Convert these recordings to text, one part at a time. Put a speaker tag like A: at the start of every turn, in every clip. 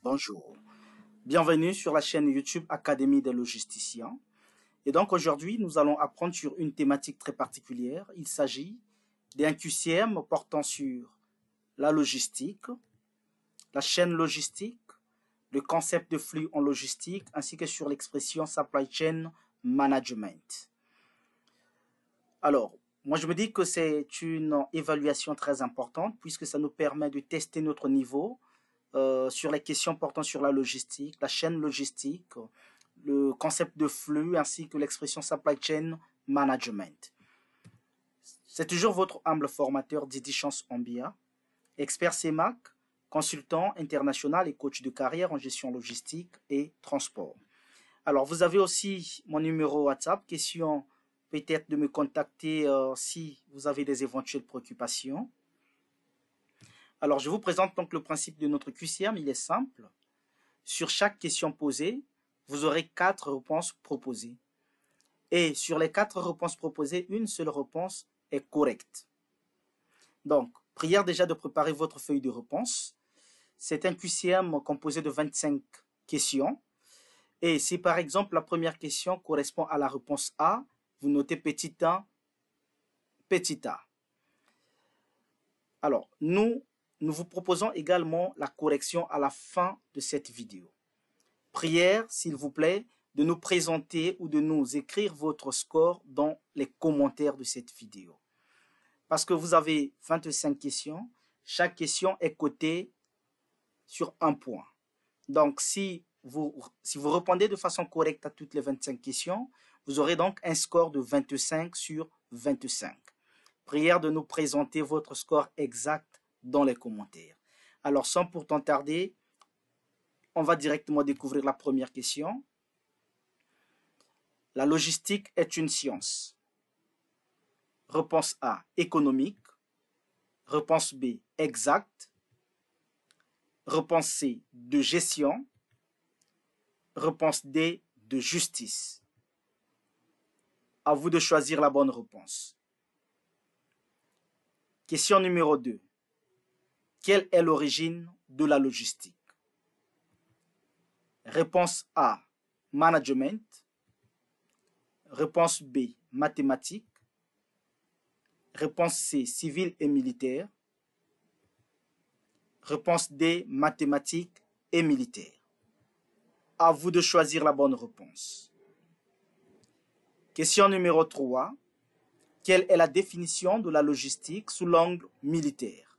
A: Bonjour, bienvenue sur la chaîne YouTube Académie des logisticiens. Et donc aujourd'hui, nous allons apprendre sur une thématique très particulière. Il s'agit d'un QCM portant sur la logistique, la chaîne logistique, le concept de flux en logistique, ainsi que sur l'expression supply chain management. Alors, moi je me dis que c'est une évaluation très importante puisque ça nous permet de tester notre niveau sur les questions portant sur la logistique, la chaîne logistique, le concept de flux ainsi que l'expression supply chain management. C'est toujours votre humble formateur Didi Chance Ambia, expert CEMAC, consultant international et coach de carrière en gestion logistique et transport. Alors, vous avez aussi mon numéro WhatsApp, question peut-être de me contacter si vous avez des éventuelles préoccupations. Alors, je vous présente donc le principe de notre QCM, il est simple. Sur chaque question posée, vous aurez 4 réponses proposées. Et sur les 4 réponses proposées, une seule réponse est correcte. Donc, prière déjà de préparer votre feuille de réponse. C'est un QCM composé de 25 questions. Et si par exemple la première question correspond à la réponse A, vous notez petit 1, petit a. Alors, nous vous proposons également la correction à la fin de cette vidéo. Prière, s'il vous plaît, de nous présenter ou de nous écrire votre score dans les commentaires de cette vidéo. Parce que vous avez 25 questions, chaque question est cotée sur un point. Donc, si vous répondez de façon correcte à toutes les 25 questions, vous aurez donc un score de 25 sur 25. Prière de nous présenter votre score exact dans les commentaires. Alors, sans pourtant tarder, on va directement découvrir la première question. La logistique est une science. Réponse A, économique. Réponse B, exact. Réponse C, de gestion. Réponse D, de justice. À vous de choisir la bonne réponse. Question numéro 2. Quelle est l'origine de la logistique? Réponse A, management. Réponse B, mathématiques. Réponse C, civil et militaire. Réponse D, mathématiques et militaire. À vous de choisir la bonne réponse. Question numéro 3. Quelle est la définition de la logistique sous l'angle militaire?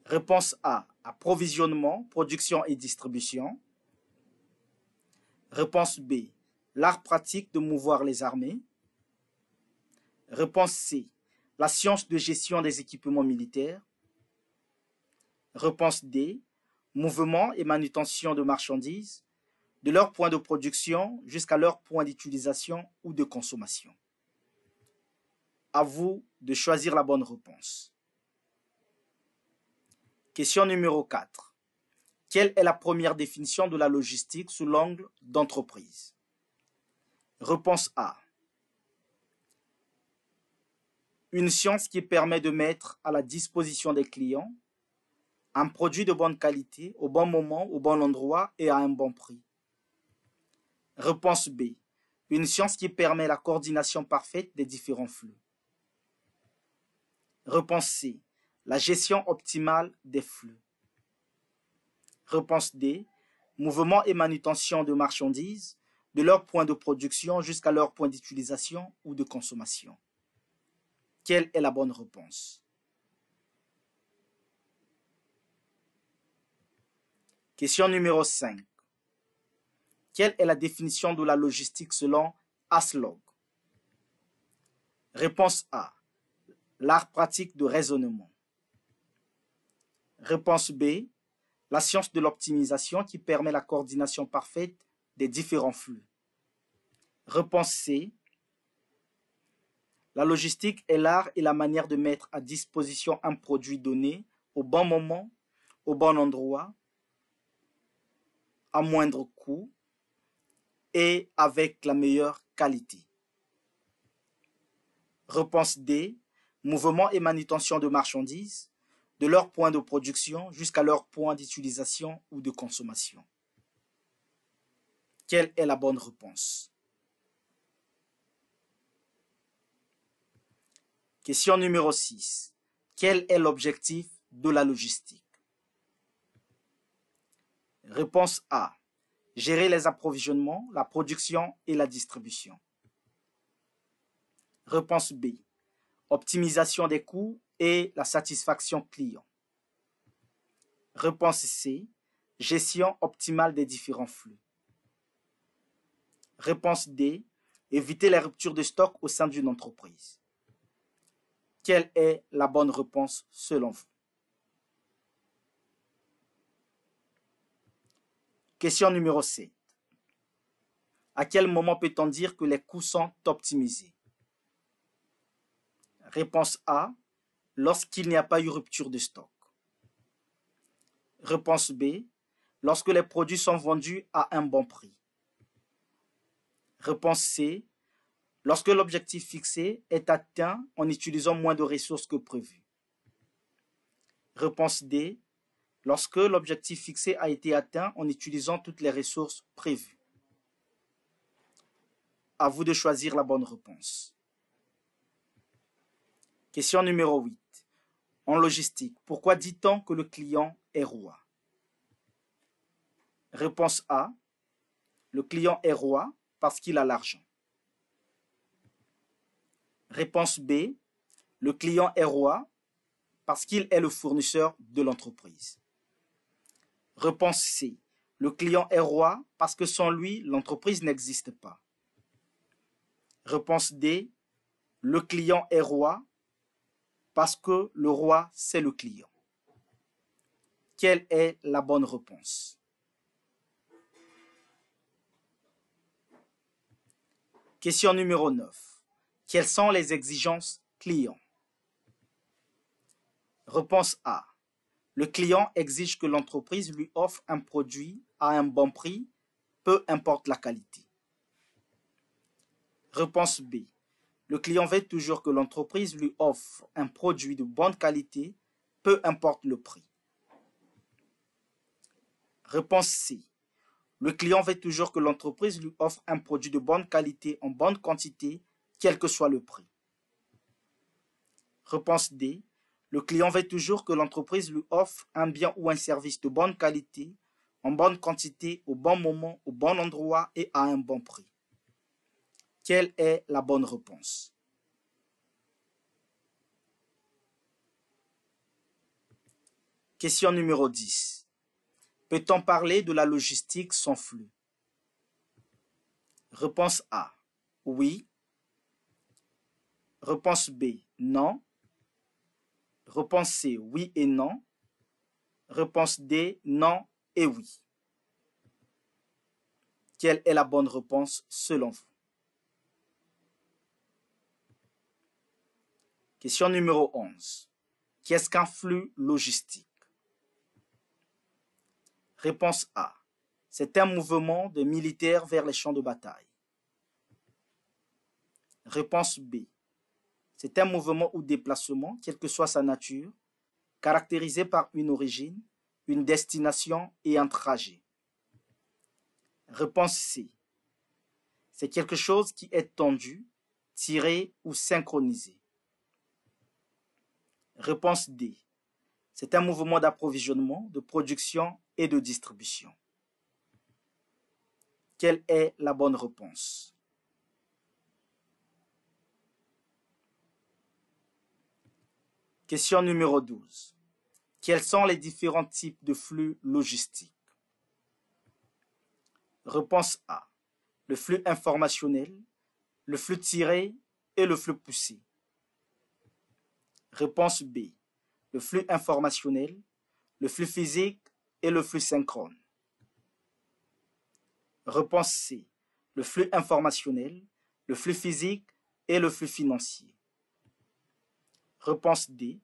A: Réponse A, approvisionnement, production et distribution. Réponse B, l'art pratique de mouvoir les armées. Réponse C, la science de gestion des équipements militaires. Réponse D, mouvement et manutention de marchandises, de leur point de production jusqu'à leur point d'utilisation ou de consommation. À vous de choisir la bonne réponse. Question numéro 4. Quelle est la première définition de la logistique sous l'angle d'entreprise? Réponse A. Une science qui permet de mettre à la disposition des clients un produit de bonne qualité, au bon moment, au bon endroit et à un bon prix. Réponse B. Une science qui permet la coordination parfaite des différents flux. Réponse C. La gestion optimale des flux. Réponse D. Mouvement et manutention de marchandises, de leur point de production jusqu'à leur point d'utilisation ou de consommation. Quelle est la bonne réponse? Question numéro 5. Quelle est la définition de la logistique selon Aslog? Réponse A. L'art pratique de raisonnement. Réponse B. La science de l'optimisation qui permet la coordination parfaite des différents flux. Réponse C. La logistique est l'art et la manière de mettre à disposition un produit donné au bon moment, au bon endroit, à moindre coût et avec la meilleure qualité. Réponse D. Mouvement et manutention de marchandises, de leur point de production jusqu'à leur point d'utilisation ou de consommation. Quelle est la bonne réponse? Question numéro 6. Quel est l'objectif de la logistique? Réponse A. Gérer les approvisionnements, la production et la distribution. Réponse B. Optimisation des coûts et la satisfaction client. Réponse C. Gestion optimale des différents flux. Réponse D. Éviter les ruptures de stock au sein d'une entreprise. Quelle est la bonne réponse selon vous? Question numéro 7. À quel moment peut-on dire que les coûts sont optimisés? Réponse A. Lorsqu'il n'y a pas eu rupture de stock. Réponse B. Lorsque les produits sont vendus à un bon prix. Réponse C. Lorsque l'objectif fixé est atteint en utilisant moins de ressources que prévu. Réponse D. Lorsque l'objectif fixé a été atteint en utilisant toutes les ressources prévues. À vous de choisir la bonne réponse. Question numéro 8. En logistique, pourquoi dit-on que le client est roi? Réponse A. Le client est roi parce qu'il a l'argent. Réponse B. Le client est roi parce qu'il est le fournisseur de l'entreprise. Réponse C. Le client est roi parce que sans lui, l'entreprise n'existe pas. Réponse D. Le client est roi parce que le roi, c'est le client. Quelle est la bonne réponse? Question numéro 9. Quelles sont les exigences clients? Réponse A. Le client exige que l'entreprise lui offre un produit à un bon prix, peu importe la qualité. Réponse B. Le client veut toujours que l'entreprise lui offre un produit de bonne qualité, peu importe le prix. Réponse C. Le client veut toujours que l'entreprise lui offre un produit de bonne qualité en bonne quantité, quel que soit le prix. Réponse D. Le client veut toujours que l'entreprise lui offre un bien ou un service de bonne qualité, en bonne quantité, au bon moment, au bon endroit et à un bon prix. Quelle est la bonne réponse? Question numéro 10. Peut-on parler de la logistique sans flux? Réponse A. Oui. Réponse B. Non. Réponse C. Oui et non. Réponse D. Non et oui. Quelle est la bonne réponse selon vous? Question numéro 11. Qu'est-ce qu'un flux logistique? Réponse A. C'est un mouvement de militaires vers les champs de bataille. Réponse B. C'est un mouvement ou déplacement, quelle que soit sa nature, caractérisé par une origine, une destination et un trajet. Réponse C. C'est quelque chose qui est tendu, tiré ou synchronisé. Réponse D. C'est un mouvement d'approvisionnement, de production et de distribution. Quelle est la bonne réponse? Question numéro 12. Quels sont les différents types de flux logistiques? Réponse A. Le flux informationnel, le flux tiré et le flux poussé. Réponse B. Le flux informationnel, le flux physique et le flux synchrone. Réponse C. Le flux informationnel, le flux physique et le flux financier. Réponse D.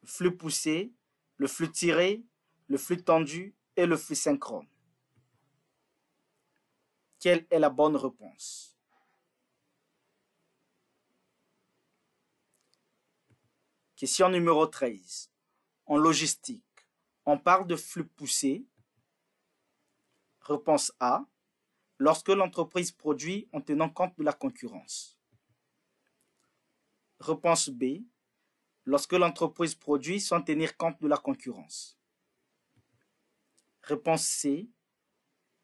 A: Le flux poussé, le flux tiré, le flux tendu et le flux synchrone. Quelle est la bonne réponse? Question numéro 13. En logistique, on parle de flux poussé. Réponse A. Lorsque l'entreprise produit en tenant compte de la concurrence. Réponse B. Lorsque l'entreprise produit sans tenir compte de la concurrence. Réponse C.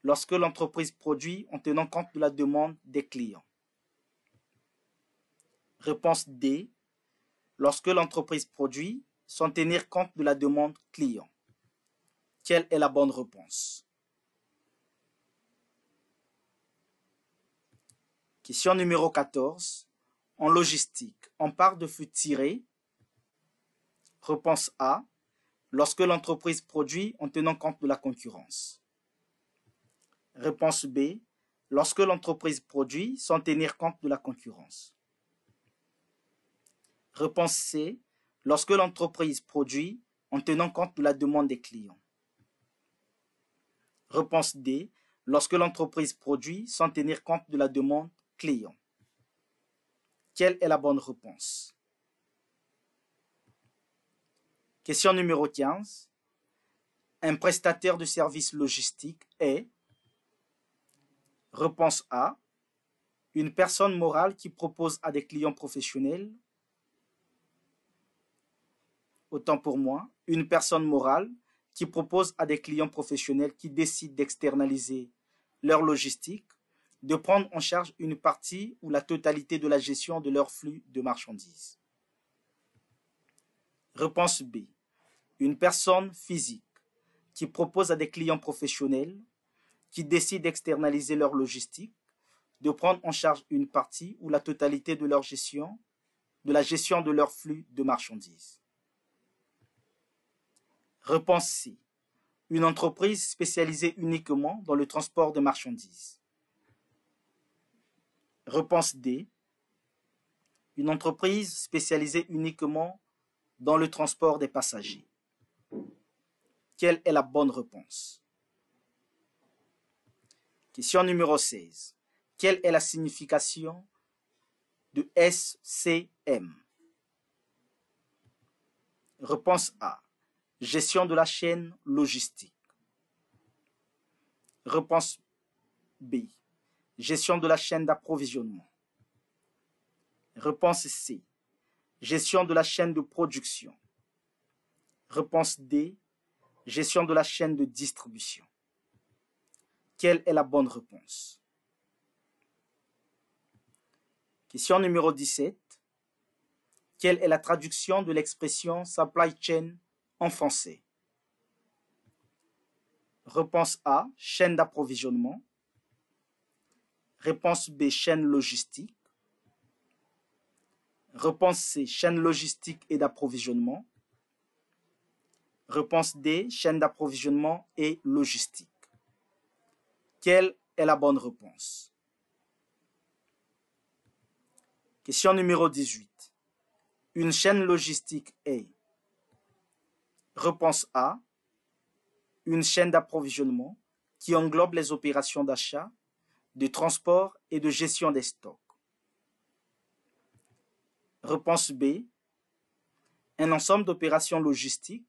A: Lorsque l'entreprise produit en tenant compte de la demande des clients. Réponse D. Lorsque l'entreprise produit sans tenir compte de la demande client. Quelle est la bonne réponse? Question numéro 14. En logistique, on parle de flux tiré. Réponse A. Lorsque l'entreprise produit en tenant compte de la concurrence. Réponse B. Lorsque l'entreprise produit sans tenir compte de la concurrence. Réponse C. Lorsque l'entreprise produit en tenant compte de la demande des clients. Réponse D. Lorsque l'entreprise produit sans tenir compte de la demande client. Quelle est la bonne réponse? Question numéro 15. Un prestataire de services logistiques est. Réponse A. Une personne morale qui propose à des clients professionnels. Autant pour moi, une personne morale qui propose à des clients professionnels qui décident d'externaliser leur logistique, de prendre en charge une partie ou la totalité de la gestion de leur flux de marchandises. Réponse B. Une personne physique qui propose à des clients professionnels qui décident d'externaliser leur logistique, de prendre en charge une partie ou la totalité de leur gestion, de la gestion de leur flux de marchandises. Réponse C. Une entreprise spécialisée uniquement dans le transport de marchandises. Réponse D. Une entreprise spécialisée uniquement dans le transport des passagers. Quelle est la bonne réponse? Question numéro 16. Quelle est la signification de SCM? Réponse A. Gestion de la chaîne logistique. Réponse B. Gestion de la chaîne d'approvisionnement. Réponse C. Gestion de la chaîne de production. Réponse D. Gestion de la chaîne de distribution. Quelle est la bonne réponse? Question numéro 17. Quelle est la traduction de l'expression supply chain en français? Réponse A. Chaîne d'approvisionnement. Réponse B. Chaîne logistique. Réponse C. Chaîne logistique et d'approvisionnement. Réponse D. Chaîne d'approvisionnement et logistique. Quelle est la bonne réponse? Question numéro 18. Une chaîne logistique est. Réponse A. Une chaîne d'approvisionnement qui englobe les opérations d'achat, de transport et de gestion des stocks. Réponse B. Un ensemble d'opérations logistiques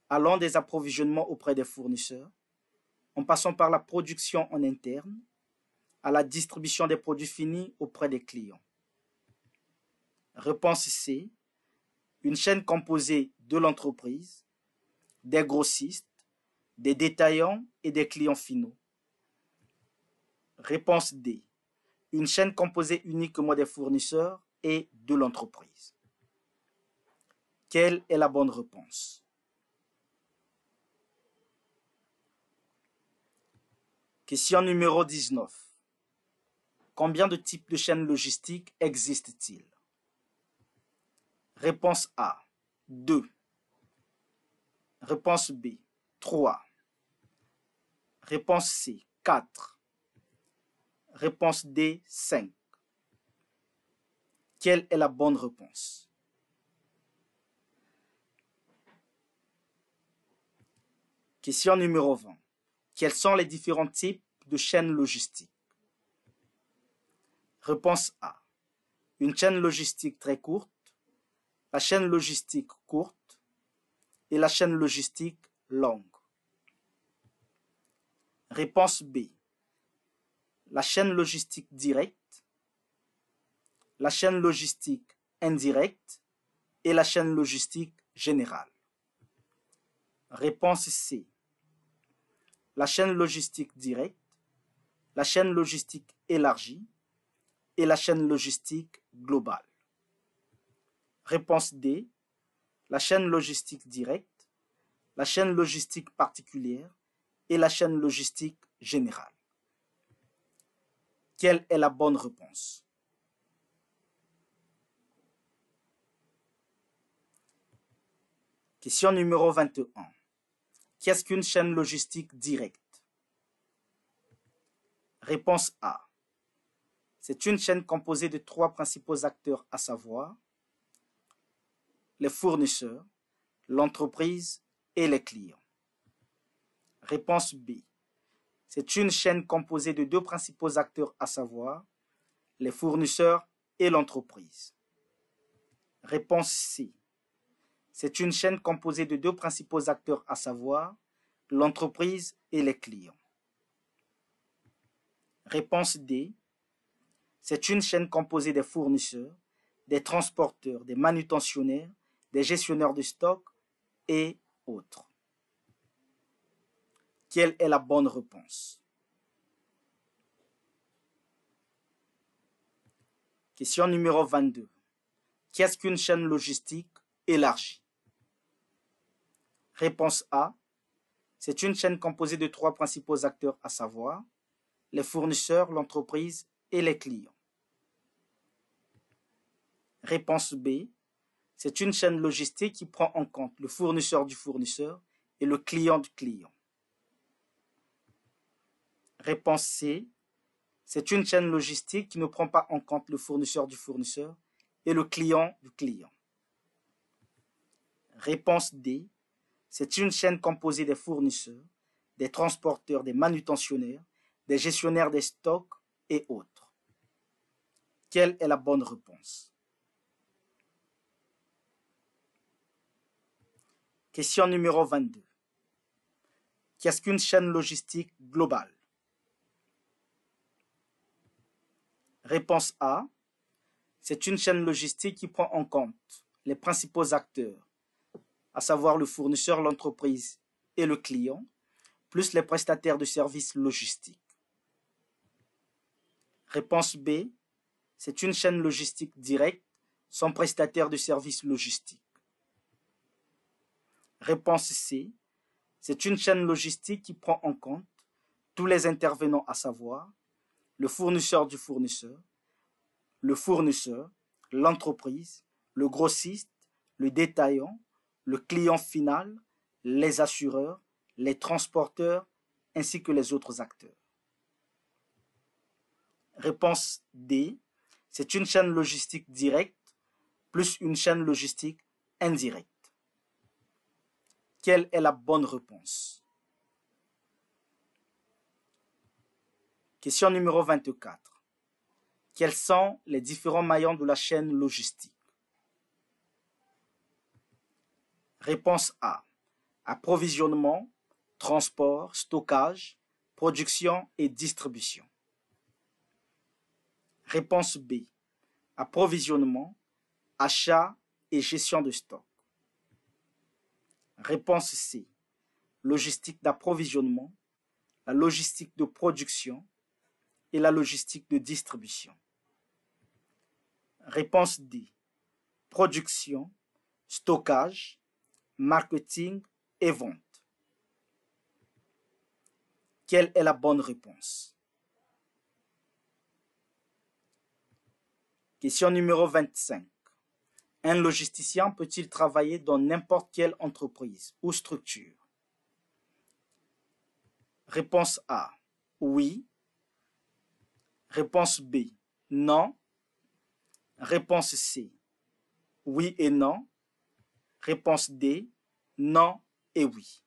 A: allant des approvisionnements auprès des fournisseurs, en passant par la production en interne, à la distribution des produits finis auprès des clients. Réponse C. Une chaîne composée de l'entreprise, des grossistes, des détaillants et des clients finaux. Réponse D. Une chaîne composée uniquement des fournisseurs et de l'entreprise. Quelle est la bonne réponse? Question numéro 19. Combien de types de chaînes logistiques existent-ils? Réponse A. 2. Réponse B. 3. Réponse C. 4. Réponse D. 5. Quelle est la bonne réponse? Question numéro 20. Quels sont les différents types de chaînes logistiques? Réponse A. Une chaîne logistique très courte, la chaîne logistique courte, et la chaîne logistique longue? Réponse B. La chaîne logistique directe, la chaîne logistique indirecte et la chaîne logistique générale. Réponse C. La chaîne logistique directe, la chaîne logistique élargie et la chaîne logistique globale. Réponse D. La chaîne logistique directe, la chaîne logistique particulière et la chaîne logistique générale. Quelle est la bonne réponse? Question numéro 21. Qu'est-ce qu'une chaîne logistique directe? Réponse A. C'est une chaîne composée de 3 principaux acteurs, à savoir les fournisseurs, l'entreprise et les clients. Réponse B. C'est une chaîne composée de 2 principaux acteurs, à savoir les fournisseurs et l'entreprise. Réponse C. C'est une chaîne composée de 2 principaux acteurs, à savoir l'entreprise et les clients. Réponse D. C'est une chaîne composée des fournisseurs, des transporteurs, des manutentionnaires, des gestionnaires de stock et autres. Quelle est la bonne réponse? Question numéro 22. Qu'est-ce qu'une chaîne logistique élargie? Réponse A. C'est une chaîne composée de 3 principaux acteurs, à savoir les fournisseurs, l'entreprise et les clients. Réponse B. C'est une chaîne logistique qui prend en compte le fournisseur du fournisseur et le client du client. Réponse C. C'est une chaîne logistique qui ne prend pas en compte le fournisseur du fournisseur et le client du client. Réponse D. C'est une chaîne composée des fournisseurs, des transporteurs, des manutentionnaires, des gestionnaires des stocks et autres. Quelle est la bonne réponse? Question numéro 22. Qu'est-ce qu'une chaîne logistique globale? Réponse A. C'est une chaîne logistique qui prend en compte les principaux acteurs, à savoir le fournisseur, l'entreprise et le client, plus les prestataires de services logistiques. Réponse B. C'est une chaîne logistique directe sans prestataire de services logistiques. Réponse C. C'est une chaîne logistique qui prend en compte tous les intervenants, à savoir le fournisseur du fournisseur, l'entreprise, le grossiste, le détaillant, le client final, les assureurs, les transporteurs, ainsi que les autres acteurs. Réponse D. C'est une chaîne logistique directe plus une chaîne logistique indirecte. Quelle est la bonne réponse? Question numéro 24. Quels sont les différents maillons de la chaîne logistique? Réponse A. Approvisionnement, transport, stockage, production et distribution. Réponse B. Approvisionnement, achat et gestion de stock. Réponse C. Logistique d'approvisionnement, la logistique de production et la logistique de distribution. Réponse D. Production, stockage, marketing et vente. Quelle est la bonne réponse? Question numéro 25. Un logisticien peut-il travailler dans n'importe quelle entreprise ou structure? Réponse A. Oui. Réponse B. Non. Réponse C. Oui et non. Réponse D. Non et oui.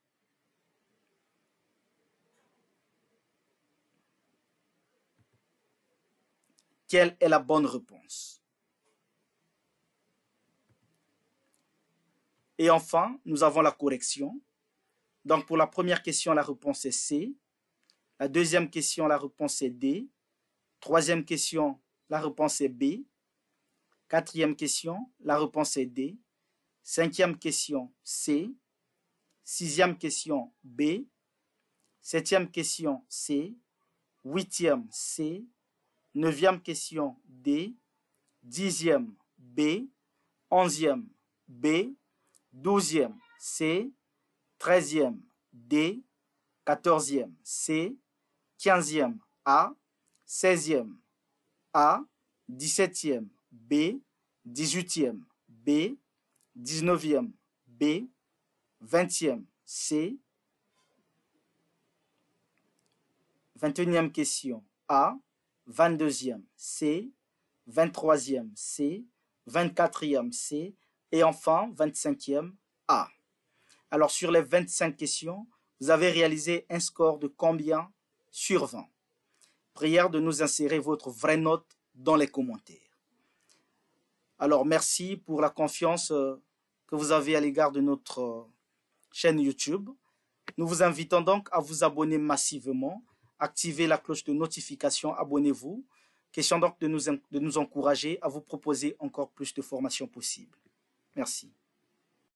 A: Quelle est la bonne réponse? Et enfin, nous avons la correction. Donc, pour la première question, la réponse est C. La deuxième question, la réponse est D. Troisième question, la réponse est B. Quatrième question, la réponse est D. Cinquième question, C. Sixième question, B. Septième question, C. Huitième, C. Neuvième question, D. Dixième, B. Onzième, B. Douzième, C. Treizième, D. Quatorzième, C. Quinzième, A. Seizième, A. 17e, B. 18e, B. 19e, B. 20e, C. 21e question, A. 22e, C. 23e, C. 24e, C. Et enfin, 25e, A. Alors, sur les 25 questions, vous avez réalisé un score de combien sur 20? Prière de nous insérer votre vraie note dans les commentaires. Alors, merci pour la confiance que vous avez à l'égard de notre chaîne YouTube. Nous vous invitons donc à vous abonner massivement, activer la cloche de notification, abonnez-vous. Question donc de nous encourager à vous proposer encore plus de formations possibles. Merci.